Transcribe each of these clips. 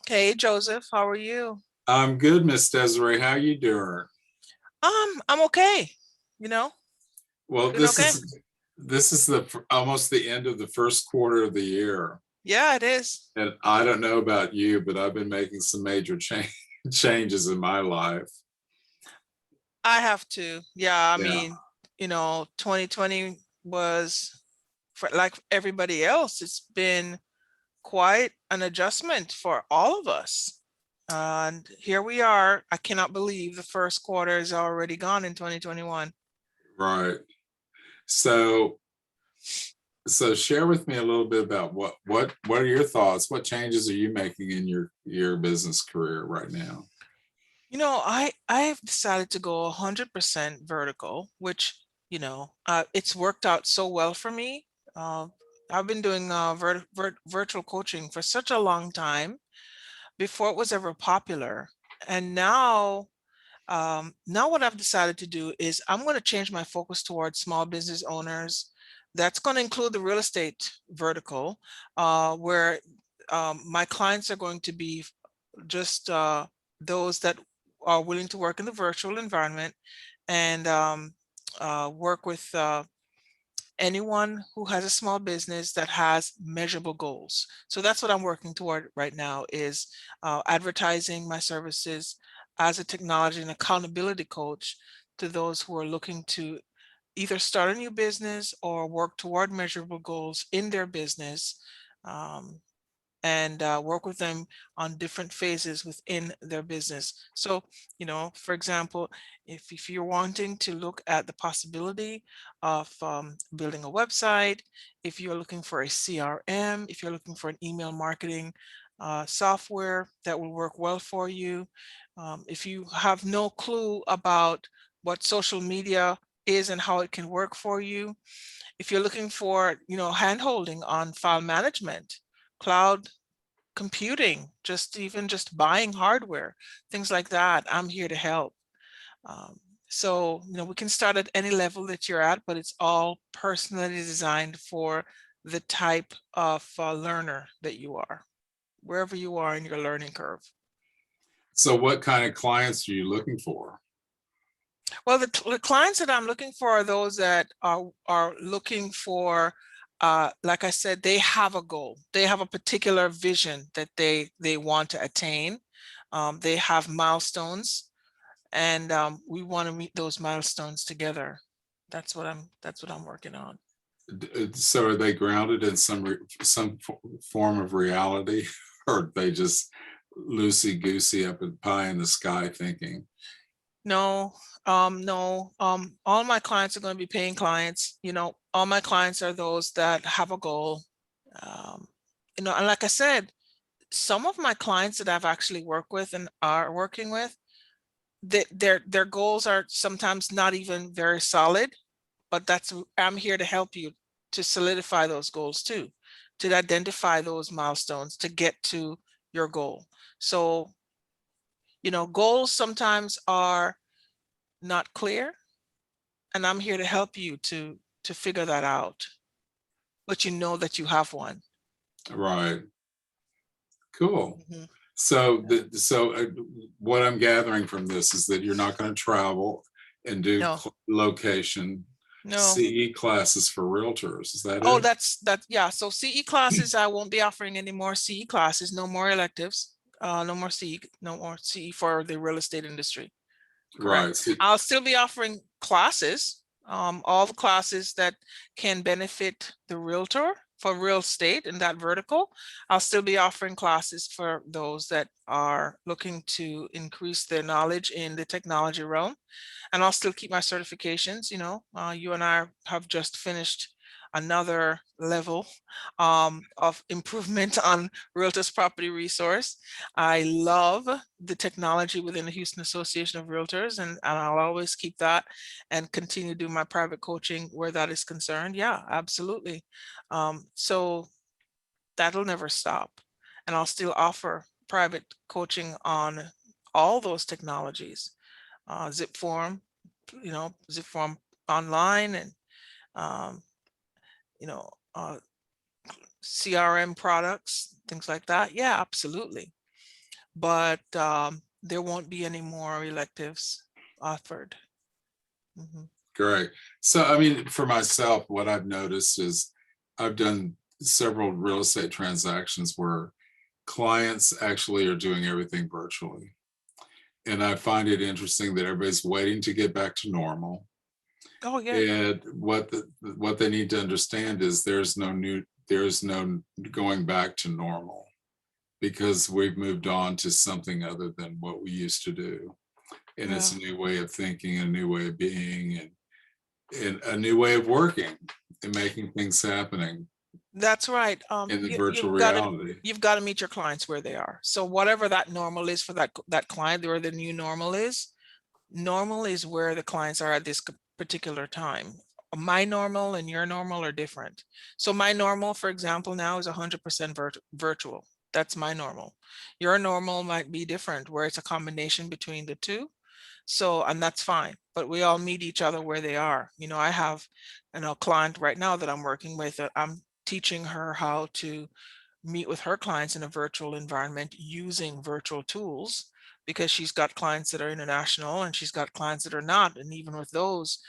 Hey Joseph, how are you? I'm good, Miss Desiree. How you doing? I'm okay. You know, Well, doing this okay. is this is the almost the end of the first quarter of the year, Yeah, it is. and I don't know about you, but I've been making some major changes in my life. I have to. Yeah, I Yeah, mean, 2020 was for like everybody else, it's been quite an adjustment for all of us. And here we are. I cannot believe the first quarter is already gone in 2021. right. So, so share with me a little bit about what are your thoughts? What changes are you making in your business career right now? I've decided to go 100% vertical, which, it's worked out so well for me. Uh, I've been doing virtual coaching for such a long time before it was ever popular. And now what I've decided to do is I'm going to change my focus towards small business owners. That's going to include the real estate vertical, where my clients are going to be just those that are willing to work in the virtual environment and work with anyone who has a small business that has measurable goals. So that's what I'm working toward right now is advertising my services as a technology and accountability coach to those who are looking to either start a new business or work toward measurable goals in their business. Um, and work with them on different phases within their business. So, for example, if you're wanting to look at the possibility of building a website, if you're looking for a CRM, if you're looking for an email marketing software that will work well for you, if you have no clue about what social media is and how it can work for you, if you're looking for, hand-holding on file management, cloud computing, just buying hardware, things like that, I'm here to help. Um, so, we can start at any level that you're at, but it's all personally designed for the type of learner that you are, wherever you are in your learning curve. So, what kind of clients are you looking for? Well, the clients that I'm looking for are those that are looking for, like I said, they have a goal. They have a particular vision that they want to attain. They have milestones, and we want to meet those milestones together. That's what I'm working on. So are they grounded in some form of reality, or are they just loosey goosey up in pie in the sky thinking? No, no. All my clients are going to be paying clients. All my clients are those that have a goal. Um, and like I said, some of my clients that I've actually worked with and are working with, their goals are sometimes not even very solid, but I'm here to help you to solidify those goals too, to identify those milestones to get to your goal. So, goals sometimes are not clear, and I'm here to help you to figure that out, but you know that you have one. Right. Cool. Mhm. So what I'm gathering from this is that you're not going to travel and do No, location no. CE classes for realtors. Is that Oh, it? that's yeah. So CE classes, I won't be offering any more CE classes, no more electives, no more CE for the real estate industry. Correct. Right. So, I'll still be offering classes, all the classes that can benefit the realtor for real estate in that vertical. I'll still be offering classes for those that are looking to increase their knowledge in the technology realm. And I'll still keep my certifications. You and I have just finished another level of improvement on Realtors Property Resource. I love the technology within the Houston Association of Realtors, and I'll always keep that and continue to do my private coaching where that is concerned. Yeah, absolutely. So that'll never stop. And I'll still offer private coaching on all those technologies, zip form, zip form online, and um, you know, uh, CRM products, things like that. Yeah, absolutely. but there won't be any more electives offered. Mhm. Great. So, I mean, for myself, what I've noticed is I've done several real estate transactions where clients actually are doing everything virtually. And I find it interesting that everybody's waiting to get back to normal. Oh, yeah. And what they need to understand is there's no going back to normal because we've moved on to something other than what we used to do. And it's Yeah. a new way of thinking, a new way of being, and a new way of working and making things happening That's right. in the You, virtual reality. you've got to meet your clients where they are. So whatever that normal is for that client, where the new normal is where the clients are at this particular time. My normal and your normal are different. So my normal, for example, now is 100% virtual. That's my normal. Your normal might be different, where it's a combination between the two. So, and that's fine, but we all meet each other where they are. I have, a client right now that I'm working with, that I'm teaching her how to meet with her clients in a virtual environment using virtual tools, because she's got clients that are international and she's got clients that are not. And even with those,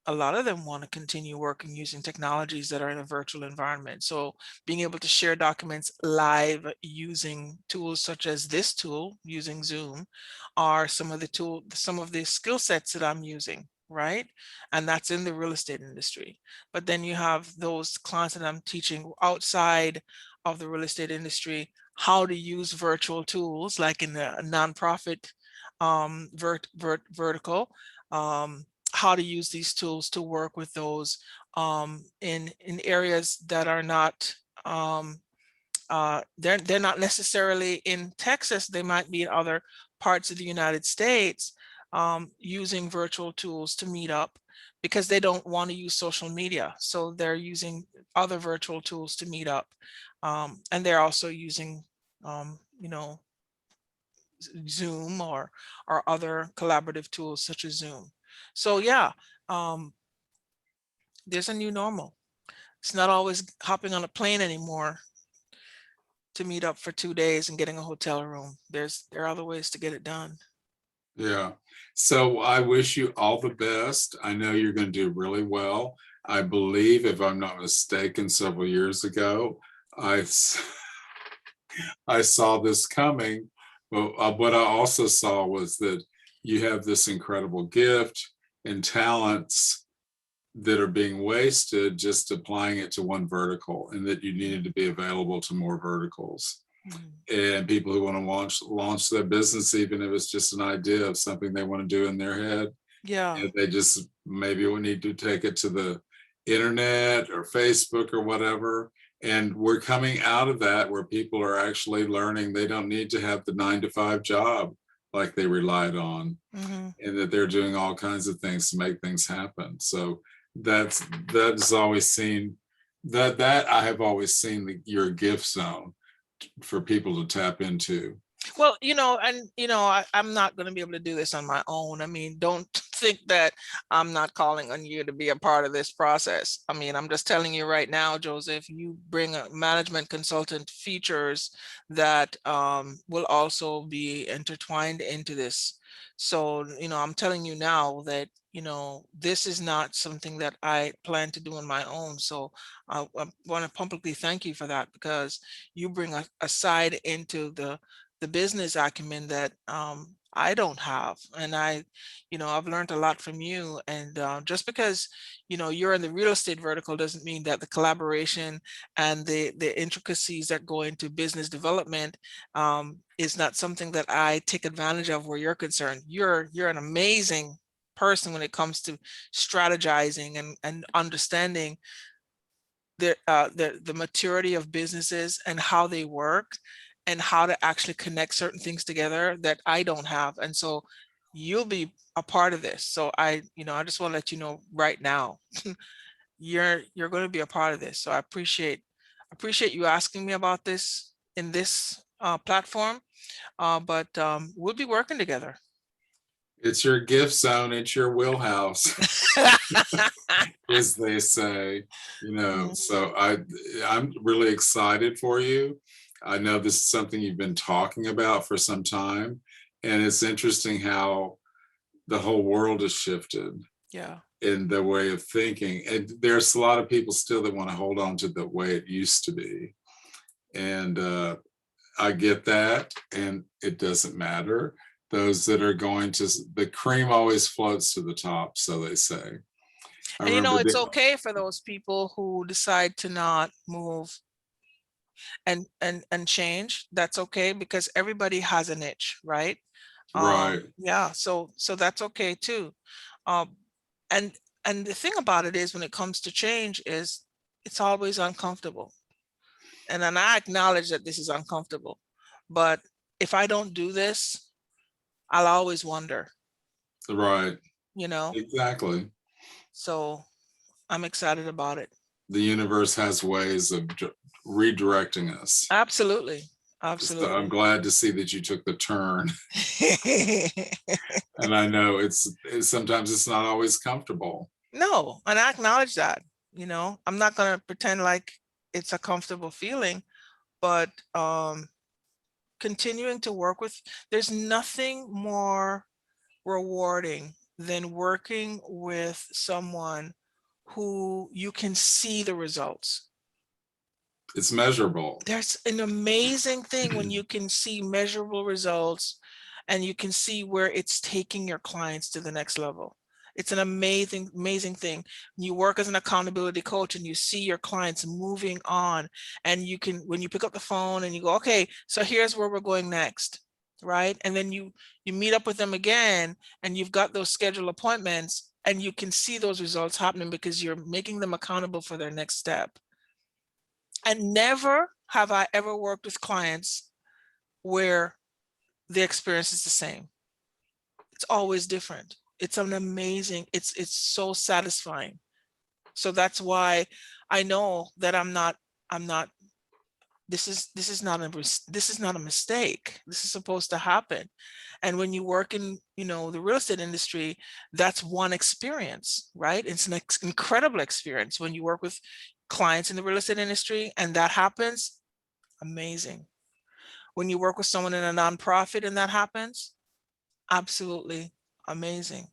a lot of them want to continue working using technologies that are in a virtual environment. So being able to share documents live using tools such as this tool using Zoom are some of the skill sets that I'm using, right? And that's in the real estate industry. But then you have those clients that I'm teaching outside of the real estate industry, how to use virtual tools, like in the nonprofit vertical, how to use these tools to work with those in areas that are not they're not necessarily in Texas. They might be in other parts of the United States, using virtual tools to meet up because they don't want to use social media. So they're using other virtual tools to meet up. And they're also using, Zoom or other collaborative tools such as Zoom. So yeah, um, there's a new normal. It's not always hopping on a plane anymore to meet up for 2 days and getting a hotel room. There are other ways to get it done. Yeah. So I wish you all the best. I know you're going to do really well. I believe, if I'm not mistaken, several years ago, I s- I saw this coming. But what I also saw was that you have this incredible gift and talents that are being wasted just applying it to one vertical, and that you needed to be available to more verticals Mhm. and people who want to launch their business, even if it's just an idea of something they want to do in their head. Yeah, And they just maybe we need to take it to the internet or Facebook or whatever. And we're coming out of that where people are actually learning they don't need to have the 9 to 5 job like they relied on, hmm, and that they're doing all kinds of things to make things happen. So that's always seen that I have always seen your gift zone for people to tap into. well, and I'm not going to be able to do this on my own. I mean, don't think that I'm not calling on you to be a part of this process. I mean, I'm just telling you right now, Joseph, you bring a management consultant features that will also be intertwined into this. So, I'm telling you now that, this is not something that I plan to do on my own. So I want to publicly thank you for that, because you bring a side into the business acumen that I don't have. And I've learned a lot from you. And just because, you're in the real estate vertical doesn't mean that the collaboration and the intricacies that go into business development is not something that I take advantage of where you're concerned. You're an amazing person when it comes to strategizing and understanding the maturity of businesses and how they work and how to actually connect certain things together that I don't have. And so you'll be a part of this. So I just want to let you know right now, you're going to be a part of this. So I appreciate you asking me about this in this platform. But we'll be working together. It's your gift zone, it's your wheelhouse, as they say. Mm, So I'm really excited for you. I know this is something you've been talking about for some time, and it's interesting how the whole world has shifted Yeah. in the way of thinking. And there's a lot of people still that want to hold on to the way it used to be. And I get that, and it doesn't matter. Those that are going to, the cream always floats to the top, so they say. I And remember it's the, okay for those people who decide to not move and change. That's okay, because everybody has a niche, right? right, Yeah, so that's okay too. Um, and and the thing about it is, when it comes to change, is it's always uncomfortable. And then I acknowledge that this is uncomfortable. But if I don't do this, I'll always wonder, right, you know? exactly. So I'm excited about it. The universe has ways of redirecting us. Absolutely. So I'm Absolutely. glad to see that you took the turn. And I know it's sometimes it's not always comfortable. No, and I acknowledge that, I'm not going to pretend like it's a comfortable feeling, but continuing to work with, there's nothing more rewarding than working with someone who you can see the results. It's measurable. There's an amazing thing when you can see measurable results and you can see where it's taking your clients to the next level. It's an amazing, amazing thing. You work as an accountability coach and you see your clients moving on, and you can, when you pick up the phone and you go, okay, so here's where we're going next, right? And then you meet up with them again, and you've got those scheduled appointments, and you can see those results happening because you're making them accountable for their next step. And never have I ever worked with clients where the experience is the same. It's always different. It's an amazing, it's so satisfying. So that's why I know that I'm not, this is not a mistake. This is supposed to happen. And when you work in, the real estate industry, that's one experience, right? It's an incredible experience when you work with clients in the real estate industry and that happens. Amazing. When you work with someone in a nonprofit and that happens, absolutely amazing.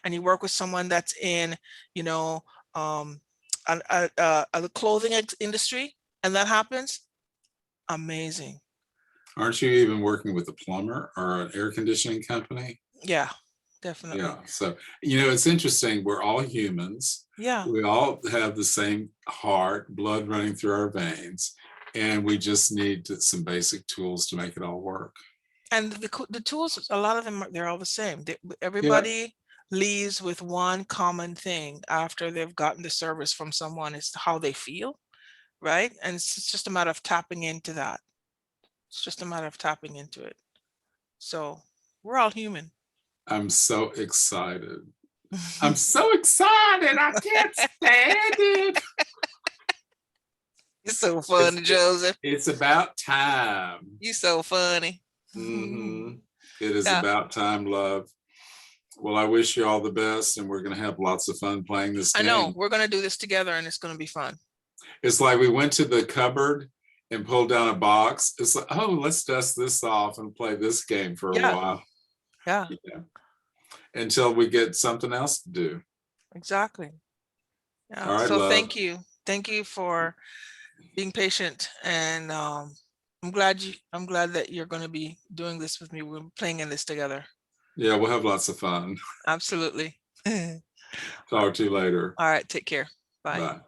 And you work with someone that's in, um, the clothing industry and that happens, amazing. Aren't you even working with a plumber or an air conditioning company? Yeah, definitely. Yeah. So, it's interesting. We're all humans. Yeah. We all have the same heart, blood running through our veins, and we just need some basic tools to make it all work. And the tools, a lot of them, they're all the same. Yeah. Everybody leaves with one common thing after they've gotten the service from someone, is how they feel, right? And it's just a matter of tapping into that. It's just a matter of tapping into it. So we're all human. I'm so excited. I'm so excited. I can't stand it. You're so It's, funny, Joseph. it's about time. You're so funny. Mhm. It is Yeah, about time, love. Well, I wish you all the best, and we're going to have lots of fun playing this I know. game. We're going to do this together and it's going to be fun. It's like we went to the cupboard and pulled down a box. It's like, oh, let's dust this off and play this game for a Yeah, while. yeah, Yeah. Until we get something else to do. exactly. All Yeah. right, So love. thank you. Thank you for being patient. And I'm glad that you're going to be doing this with me. We're playing in this together. Yeah, we'll have lots of fun. Absolutely. All Talk to you later. right. Take care. Bye. Bye.